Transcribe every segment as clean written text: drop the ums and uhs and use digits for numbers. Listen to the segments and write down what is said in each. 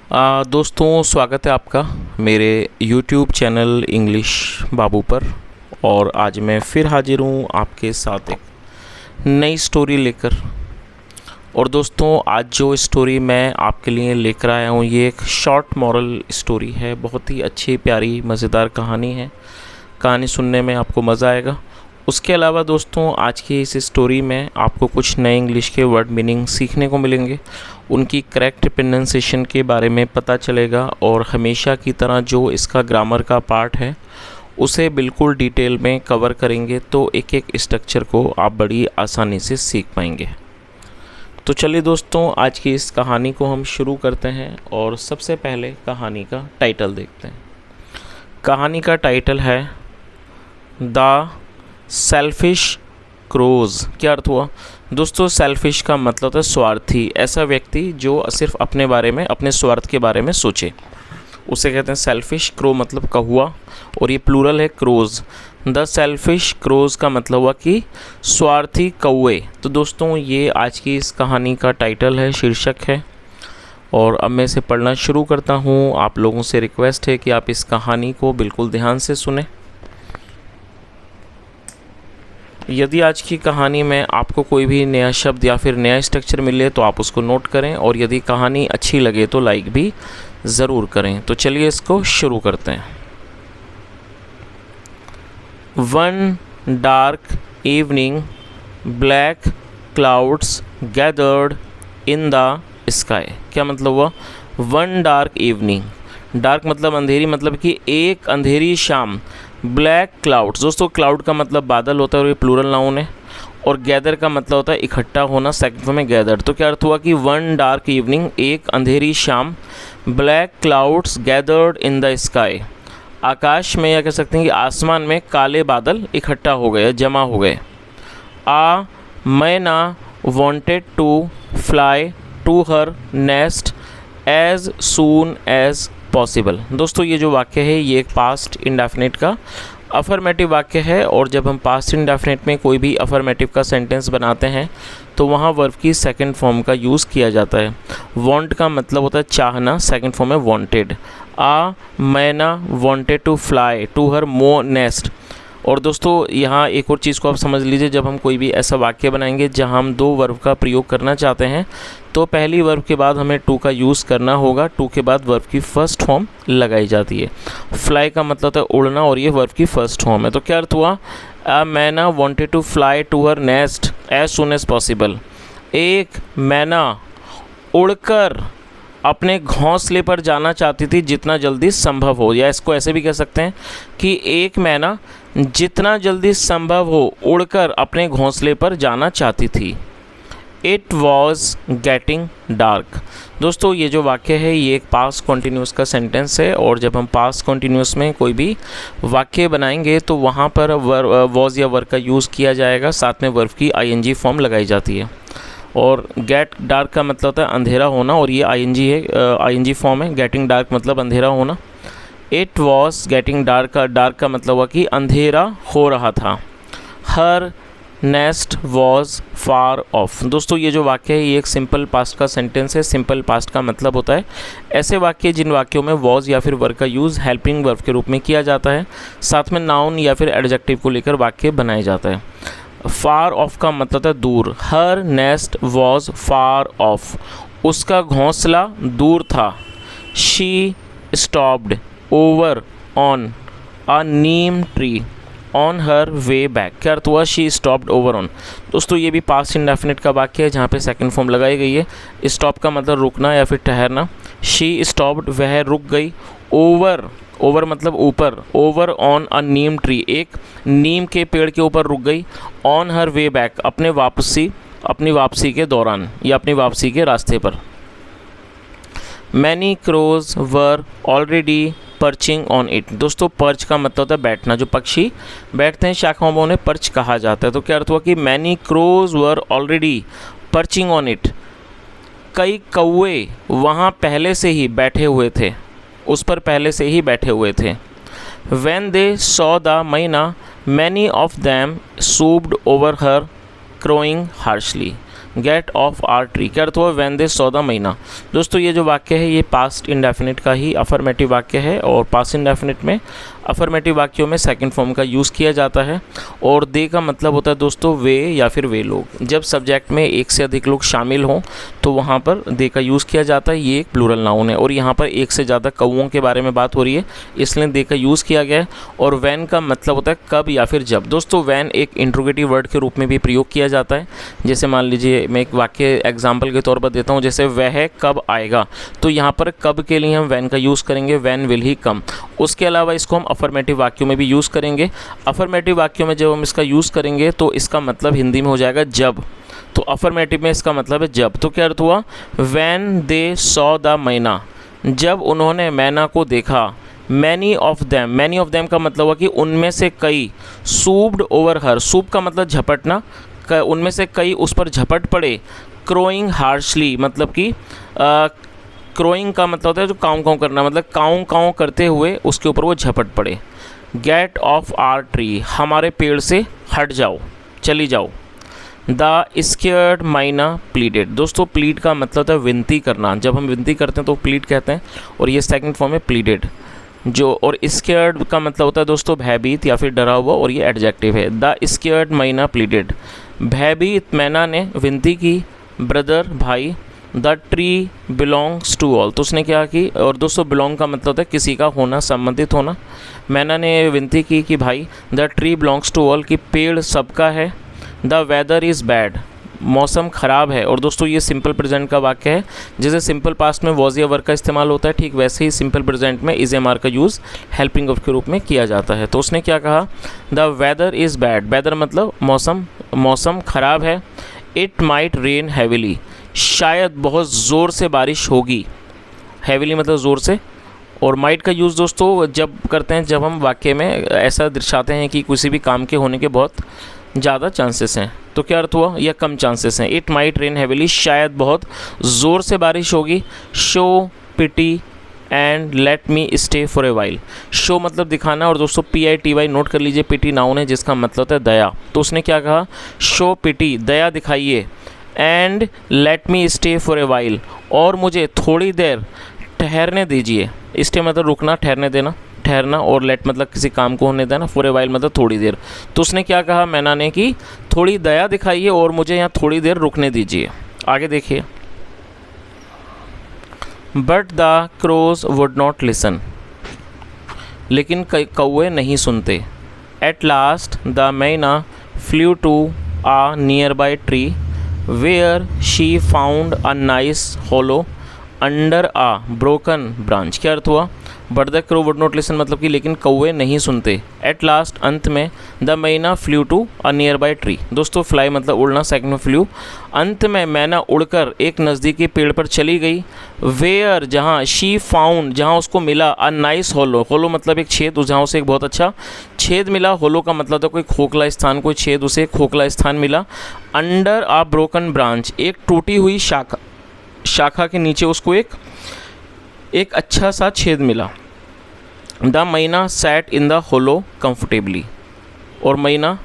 दोस्तों, स्वागत है आपका मेरे YouTube चैनल इंग्लिश बाबू पर। और आज मैं फिर हाजिर हूँ आपके साथ एक नई स्टोरी लेकर। और दोस्तों, आज जो स्टोरी मैं आपके लिए लेकर आया हूँ ये एक शॉर्ट मॉरल स्टोरी है। बहुत ही अच्छी प्यारी मज़ेदार कहानी है। कहानी सुनने में आपको मज़ा आएगा। उसके अलावा दोस्तों, आज की इस स्टोरी में आपको कुछ नए इंग्लिश के वर्ड मीनिंग सीखने को मिलेंगे, उनकी करेक्ट प्रोनाउंसिएशन के बारे में पता चलेगा और हमेशा की तरह जो इसका ग्रामर का पार्ट है उसे बिल्कुल डिटेल में कवर करेंगे, तो एक एक स्ट्रक्चर को आप बड़ी आसानी से सीख पाएंगे। तो चलिए दोस्तों, आज की इस कहानी को हम शुरू करते हैं और सबसे पहले कहानी का टाइटल देखते हैं। कहानी का टाइटल है द सेल्फिश क्रोज। क्या अर्थ हुआ दोस्तों? सेल्फिश का मतलब होता है स्वार्थी, ऐसा व्यक्ति जो सिर्फ अपने बारे में, अपने स्वार्थ के बारे में सोचे, उसे कहते हैं सेल्फिश। क्रो मतलब कौवा, और ये प्लूरल है क्रोज। द सेल्फिश क्रोज का मतलब हुआ कि स्वार्थी कौवे। तो दोस्तों, ये आज की इस कहानी का टाइटल है, शीर्षक है। और अब मैं इसे पढ़ना शुरू करता हूँ। आप लोगों से रिक्वेस्ट है कि आप इस कहानी को बिल्कुल ध्यान से सुने। यदि आज की कहानी में आपको कोई भी नया शब्द या फिर नया स्ट्रक्चर मिले तो आप उसको नोट करें, और यदि कहानी अच्छी लगे तो लाइक भी ज़रूर करें। तो चलिए इसको शुरू करते हैं। One dark evening, black clouds gathered in the sky. क्या मतलब हुआ? वन डार्क इवनिंग, डार्क मतलब अंधेरी, मतलब कि एक अंधेरी शाम। ब्लैक क्लाउड्स, दोस्तों क्लाउड का मतलब बादल होता है और ये प्लूरल नाउन है। और गैदर का मतलब होता है इकट्ठा होना, सेकंड फॉर्म में गैदर। तो क्या अर्थ हुआ कि वन डार्क इवनिंग, एक अंधेरी शाम, black clouds gathered in the sky, आकाश में या कह सकते हैं कि आसमान में काले बादल इकट्ठा हो गए, जमा हो गए। A myna wanted to fly to her nest as soon as possible. दोस्तों, ये जो वाक्य है ये एक पास्ट इंडेफिनिट का अफर्मेटिव वाक्य है। और जब हम पास्ट इंडेफिनिट में कोई भी अफर्मेटिव का सेंटेंस बनाते हैं तो वहाँ वर्ब की सेकंड फॉर्म का यूज़ किया जाता है। वांट का मतलब होता है चाहना, सेकंड फॉर्म है wanted. A myna wanted to fly to her मो नेस्ट। और दोस्तों, यहाँ एक और चीज़ को आप समझ लीजिए, जब हम कोई भी ऐसा वाक्य बनाएंगे जहाँ हम दो वर्ब का प्रयोग करना चाहते हैं तो पहली वर्ब के बाद हमें टू का यूज़ करना होगा। टू के बाद वर्ब की फर्स्ट फॉर्म लगाई जाती है। फ्लाई का मतलब होता है उड़ना, और ये वर्ब की फर्स्ट फॉर्म है। तो क्या अर्थ हुआ? A myna wanted to fly to her nest as soon as possible. एक मैना उड़कर अपने घोंसले पर जाना चाहती थी जितना जल्दी संभव हो। या इसको ऐसे भी कह सकते हैं कि एक मैना जितना जल्दी संभव हो उड़कर अपने घोंसले पर जाना चाहती थी। It was getting dark. दोस्तों, ये जो वाक्य है ये एक पास्ट कॉन्टीन्यूस का सेंटेंस है। और जब हम पास्ट कॉन्टीन्यूस में कोई भी वाक्य बनाएंगे तो वहाँ पर वॉज या वर का यूज़ किया जाएगा, साथ में वर्ब की आईएनजी फॉर्म लगाई जाती है। और गेट डार्क का मतलब होता है अंधेरा होना, और ये आईएनजी है, आईएनजी फॉर्म है। गेटिंग डार्क मतलब अंधेरा होना। इट वॉज गेटिंग डार्क का मतलब हुआ कि अंधेरा हो रहा था। हर नेस्ट वॉज फार ऑफ। दोस्तों, ये जो वाक्य है ये एक सिंपल पास्ट का सेंटेंस है। सिंपल पास्ट का मतलब होता है ऐसे वाक्य जिन वाक्यों में वॉज या फिर वर्ब का यूज़ हेल्पिंग वर्ब के रूप में किया जाता है, साथ में नाउन या फिर एडजेक्टिव को लेकर वाक्य बनाया जाता है। फार ऑफ का मतलब है दूर। हर नेस्ट वॉज फार ऑफ, उसका घोंसला दूर था। She stopped over on a Neem tree on her way back. क्या अर्थ हुआ? She stopped over on. दोस्तों, ये भी पास्ट इंडेफिनिट का वाक्य है जहाँ पे सेकंड फॉर्म लगाई गई है। स्टॉप का मतलब रुकना या फिर ठहरना। शी स्टॉप्ड, वह रुक गई। ओवर, ओवर मतलब ऊपर। Over on a Neem tree, एक नीम के पेड़ के ऊपर रुक गई। ऑन हर वे बैक, अपनी वापसी के दौरान या अपनी वापसी के रास्ते पर। Many crows were already perching on it. दोस्तों, पर्च का मतलब होता है बैठना, जो पक्षी बैठते हैं शाखाओं में उन्हें पर्च कहा जाता है। तो क्या अर्थ हुआ कि many crows were already perching on it, कई कौवे वहाँ पहले से ही बैठे हुए थे, उस पर पहले से ही बैठे हुए थे। When they saw the मैना, many of them swooped over her, crowing harshly। Get off our tree, क्या अर्थ हुआ व्हेन दे सॉ द मैना। दोस्तों ये जो वाक्य है ये पास्ट इंडेफिनिट का ही अफर्मेटिव वाक्य है, और पास्ट इंडेफिनिट में अफर्मेटिव वाक्यों में सेकंड फॉर्म का यूज़ किया जाता है, और दे का मतलब होता है दोस्तों वे या फिर वे लोग। जब सब्जेक्ट में एक से अधिक लोग शामिल हों तो वहाँ पर दे का यूज़ किया जाता है। ये एक प्लूरल नाउन है, और यहाँ पर एक से ज़्यादा कौओं के बारे में बात हो रही है, इसलिए दे का यूज़ किया गया है। और वैन का मतलब होता है कब या फिर जब। दोस्तों वैन एक इंट्रोगेटिव वर्ड के रूप में भी प्रयोग किया जाता है। जैसे मान लीजिए मैं एक वाक्य एग्जाम्पल के तौर पर देता हूँ, जैसे वह कब आएगा, तो यहाँ पर कब के लिए हम वैन का यूज़ करेंगे, वैन विल ही कम। उसके अलावा इसको हम अफर्मेटिव वाक्यों में भी यूज़ करेंगे। अफर्मेटिव वाक्यों में जब हम इसका यूज़ करेंगे तो इसका मतलब हिंदी में हो जाएगा जब, तो अफर्मेटिव में इसका मतलब है जब। तो क्या अर्थ हुआ, व्हेन दे सॉ द मैना, जब उन्होंने मैना को देखा। मैनी ऑफ देम का मतलब हुआ कि उनमें से कई, सूब्ड ओवर हर, सूब का मतलब झपटना, उनमें से कई उस पर झपट पड़े। क्रोइंग हार्शली मतलब कि क्रोइंग का मतलब होता है जो काऊ काऊ करना, मतलब काऊ काऊ करते हुए उसके ऊपर वो झपट पड़े। गेट ऑफ आर ट्री, हमारे पेड़ से हट जाओ, चली जाओ। द स्केयर्ड मैना प्लीडेड, दोस्तों प्लीड का मतलब होता है विनती करना, जब हम विनती करते हैं तो प्लीड कहते हैं, और ये सेकंड फॉर्म है प्लीडेड जो। और स्केयर्ड का मतलब होता है दोस्तों भयभीत या फिर डरा हुआ, और ये एडजेक्टिव है। द स्केयर्ड मैना प्लीडेड, भयभीत मैना ने विनती की। ब्रदर भाई, the tree belongs to all, तो उसने क्या की, और दोस्तों बिलोंग का मतलब होता है किसी का होना, संबंधित होना। मैना ने विनती की कि भाई the tree belongs to all, कि पेड़ सबका है। द वेदर इज़ बैड, मौसम ख़राब है। और दोस्तों ये सिंपल प्रेजेंट का वाक्य है, जैसे सिंपल पास्ट में वॉज या वर का इस्तेमाल होता है, ठीक वैसे ही सिंपल प्रेजेंट में इज एम आर का यूज़ हेल्पिंग ऑफ के रूप में किया जाता है। तो उसने क्या कहा, the weather is bad, weather मतलब मौसम, मौसम ख़राब है। इट माइट रेन हैविली, शायद बहुत ज़ोर से बारिश होगी। हैविली मतलब ज़ोर से। और माइट का यूज़ दोस्तों जब करते हैं जब हम वाक्य में ऐसा दर्शाते हैं कि किसी भी काम के होने के बहुत ज़्यादा चांसेस हैं। तो क्या अर्थ हुआ, या कम चांसेस हैं। इट माइट रेन हैविली, शायद बहुत ज़ोर से बारिश होगी। Show pity and let me stay for a while, show मतलब दिखाना, और दोस्तों PITY नोट कर लीजिए, पिटी नाउन है जिसका मतलब होता है दया। तो उसने क्या कहा, शो पिटी, दया दिखाइए। And let me stay for a while, और मुझे थोड़ी देर ठहरने दीजिए। स्टे मतलब रुकना, ठहरने देना, ठहरना, और लेट मतलब किसी काम को होने देना, फॉर ए वाइल मतलब थोड़ी देर। तो उसने क्या कहा मैना ने कि थोड़ी दया दिखाइए और मुझे यहाँ थोड़ी देर रुकने दीजिए। आगे देखिए, but the crows would not listen, लेकिन कौवे नहीं सुनते। At last the myna flew to a nearby tree where she found a nice hollow under a broken branch. क्या अर्थ हुआ, but the crow would not listen मतलब कि लेकिन कौवे नहीं सुनते। एट लास्ट अंत में, the myna flew to a nearby tree, दोस्तों फ्लाई मतलब उड़ना, सेकंड में फ्लू। अंत में मैना उड़कर एक नज़दीकी पेड़ पर चली गई। वेयर जहाँ, शी फाउंड जहाँ उसको मिला, अ नाइस होलो, होलो मतलब एक छेद, जहाँ उसे एक बहुत अच्छा छेद मिला। होलो का मतलब था कोई खोखला स्थान, कोई छेद, उसे खोखला स्थान मिला। अंडर आ ब्रोकन ब्रांच, एक टूटी हुई शाखा, शाखा के नीचे उसको एक अच्छा सा छेद मिला। The myna sat in the hollow comfortably, और मैना,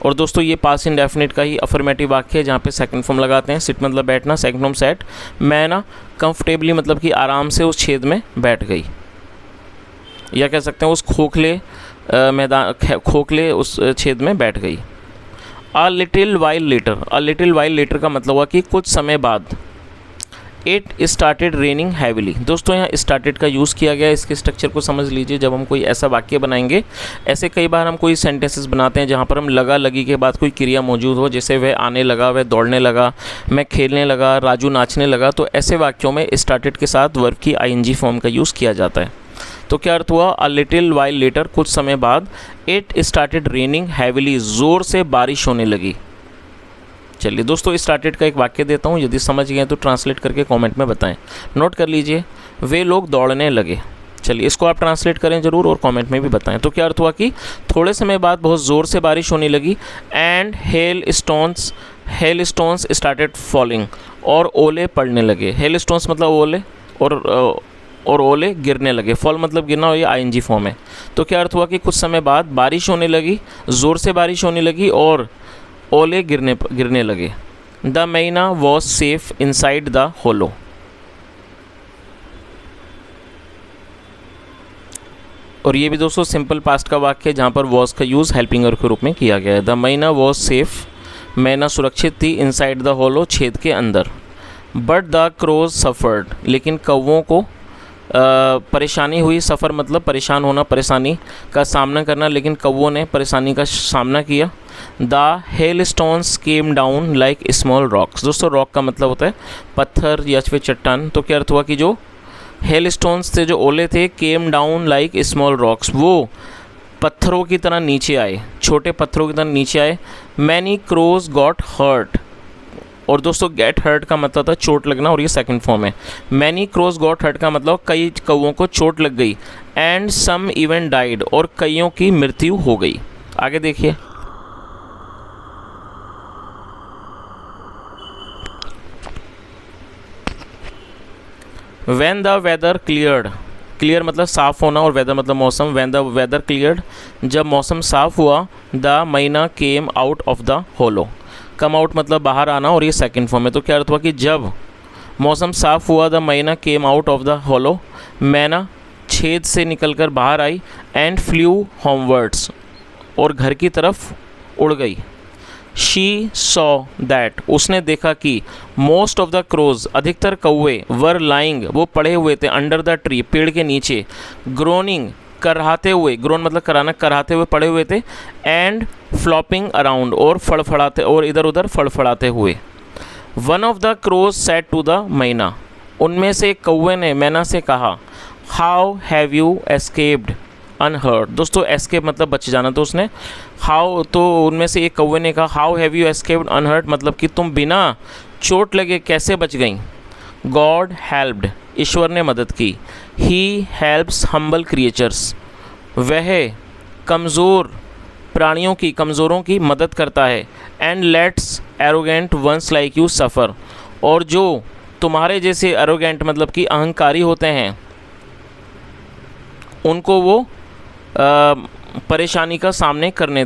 और दोस्तों ये पास इंडेफिनिट का ही अफर्मेटिव वाक्य है जहाँ पे सेकंड फॉर्म लगाते हैं। सिट मतलब बैठना, सेकंड फॉर्म सैट। मैना कंफर्टेबली मतलब कि आराम से उस छेद में बैठ गई, या कह सकते हैं उस खोखले खोखले उस छेद में बैठ गई। A little while later, a little while later का मतलब हुआ कि कुछ समय बाद। इट स्टार्टेड रेनिंग हैविली, दोस्तों यहाँ स्टार्टेड का यूज़ किया गया। इसके स्ट्रक्चर को समझ लीजिए, जब हम कोई ऐसा वाक्य बनाएंगे, ऐसे कई बार हम कोई सेंटेंसेस बनाते हैं जहाँ पर हम लगा लगी के बाद कोई क्रिया मौजूद हो, जैसे वह आने लगा, वह दौड़ने लगा, मैं खेलने लगा, राजू नाचने लगा। तो ऐसे वाक्यों में स्टार्टेड के साथ वर्ब की ING फॉर्म का यूज़ किया जाता है। तो क्या अर्थ हुआ, अ लिटिल वाइल लेटर, कुछ समय बाद। इट स्टार्टेड रेनिंग हैविली, ज़ोर से बारिश होने लगी। चलिए दोस्तों, स्टार्टेड का एक वाक्य देता हूँ, यदि समझ गए तो ट्रांसलेट करके कमेंट में बताएं। नोट कर लीजिए, वे लोग दौड़ने लगे। चलिए इसको आप ट्रांसलेट करें ज़रूर और कमेंट में भी बताएं। तो क्या अर्थ हुआ कि थोड़े समय बाद बहुत ज़ोर से बारिश होने लगी। And hail stones started falling, और ओले पड़ने लगे। हेल स्टोन्स मतलब ओले, और ओले गिरने लगे। फॉल मतलब गिरना, और ये ING फॉर्म है। तो क्या अर्थ हुआ कि कुछ समय बाद बारिश होने लगी, ज़ोर से बारिश होने लगी, और ओले गिरने लगे। The myna was safe inside the hollow. और ये भी दोस्तों सिंपल पास्ट का वाक्य है जहाँ पर वॉज का यूज़ हेल्पिंग वर्ब के रूप में किया गया है। द मैना वॉज सेफ, मैना सुरक्षित थी, इनसाइड द होलो, छेद के अंदर। बट द क्रोज सफ़र्ड, लेकिन कौवों को परेशानी हुई। सफ़र मतलब परेशान होना, परेशानी का सामना करना, लेकिन कौवों ने परेशानी का सामना किया। The hail stones came down like small rocks. दोस्तों रॉक का मतलब होता है पत्थर या फिर चट्टान। तो क्या अर्थ हुआ कि जो हेल स्टोन्स थे, जो ओले थे, came down like small rocks, वो पत्थरों की तरह नीचे आए, छोटे पत्थरों की तरह नीचे आए। Many crows got hurt. और दोस्तों गेट हर्ट का मतलब था चोट लगना, और ये सेकंड फॉर्म है। मैनी क्रोज गॉट हर्ट का मतलब कई कौवों को चोट लग गई। एंड सम इवन डाइड, और कईयों की मृत्यु हो गई। आगे देखिए, when the weather cleared, clear मतलब साफ़ होना और वेदर मतलब मौसम। व्हेन द वेदर क्लियर्ड, जब मौसम साफ़ हुआ। The myna came out of the hollow, come out मतलब बाहर आना, और ये सेकंड फॉर्म है। तो क्या अर्थ हुआ कि जब मौसम साफ़ हुआ, the myna came out of the hollow, मैना छेद से निकलकर बाहर आई। एंड फ्लू होमवर्ड्स, और घर की तरफ उड़ गई। शी सॉ दैट, उसने देखा कि मोस्ट ऑफ द क्रोज, अधिकतर कौवे, वर लाइंग, वो पड़े हुए थे, अंडर द ट्री, पेड़ के नीचे। ग्रोनिंग, कराहते हुए, ग्रोन मतलब कराना, कराहते हुए पड़े हुए थे। एंड फ्लॉपिंग अराउंड, और फड़फड़ाते, और इधर उधर फड़फड़ाते हुए। One of the crows said to the myna, उनमें से एक कौवे ने मैना से कहा, how have you escaped unhurt. दोस्तों एस्केप मतलब बच जाना, तो उसने हाउ, तो उनमें से एक कौवे ने कहा, how have you escaped unhurt, मतलब कि तुम बिना चोट लगे कैसे बच गई। गॉड हेल्प्ड, ईश्वर ने मदद की। ही हेल्प्स हम्बल क्रिएचर्स, वह कमज़ोर प्राणियों की, कमज़ोरों की मदद करता है। And lets arrogant ones like you suffer, और जो तुम्हारे जैसे एरोगेंट मतलब कि अहंकारी होते हैं, उनको वो परेशानी का सामने करने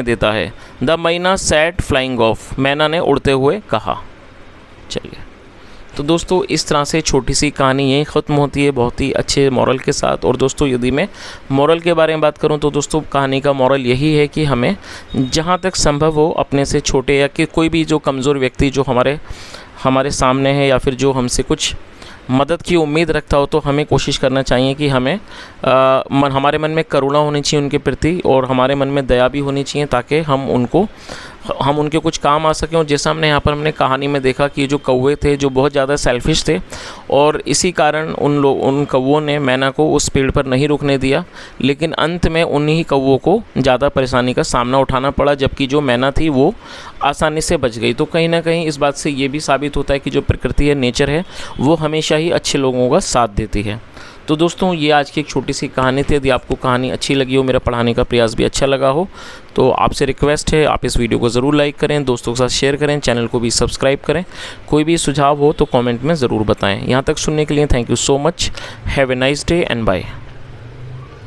देता है। द मैना सैड फ्लाइंग ऑफ, मैना ने उड़ते हुए कहा। चलिए, तो दोस्तों इस तरह से छोटी सी कहानी यही ख़त्म होती है, बहुत ही अच्छे मॉरल के साथ। और दोस्तों यदि मैं मॉरल के बारे में बात करूं तो दोस्तों कहानी का मॉरल यही है कि हमें जहां तक संभव हो अपने से छोटे या कि कोई भी जो कमज़ोर व्यक्ति जो हमारे सामने है, या फिर जो हमसे कुछ मदद की उम्मीद रखता हो, तो हमें कोशिश करना चाहिए कि हमें हमारे मन में करुणा होनी चाहिए उनके प्रति, और हमारे मन में दया भी होनी चाहिए, ताकि हम उनके कुछ काम आ सकें। और जैसा हमने कहानी में देखा कि जो कौवे थे जो बहुत ज़्यादा सेल्फिश थे, और इसी कारण उन कौवों ने मैना को उस पेड़ पर नहीं रुकने दिया, लेकिन अंत में उन्हीं कौवों को ज़्यादा परेशानी का सामना उठाना पड़ा, जबकि जो मैना थी वो आसानी से बच गई। तो कहीं ना कहीं इस बात से ये भी साबित होता है कि जो प्रकृति है, नेचर है, वो हमेशा ही अच्छे लोगों का साथ देती है। तो दोस्तों ये आज की एक छोटी सी कहानी थी। यदि आपको कहानी अच्छी लगी हो, मेरा पढ़ाने का प्रयास भी अच्छा लगा हो, तो आपसे रिक्वेस्ट है आप इस वीडियो को ज़रूर लाइक करें, दोस्तों के साथ शेयर करें, चैनल को भी सब्सक्राइब करें। कोई भी सुझाव हो तो कमेंट में ज़रूर बताएं। यहाँ तक सुनने के लिए thank you so much. Have a nice day and bye.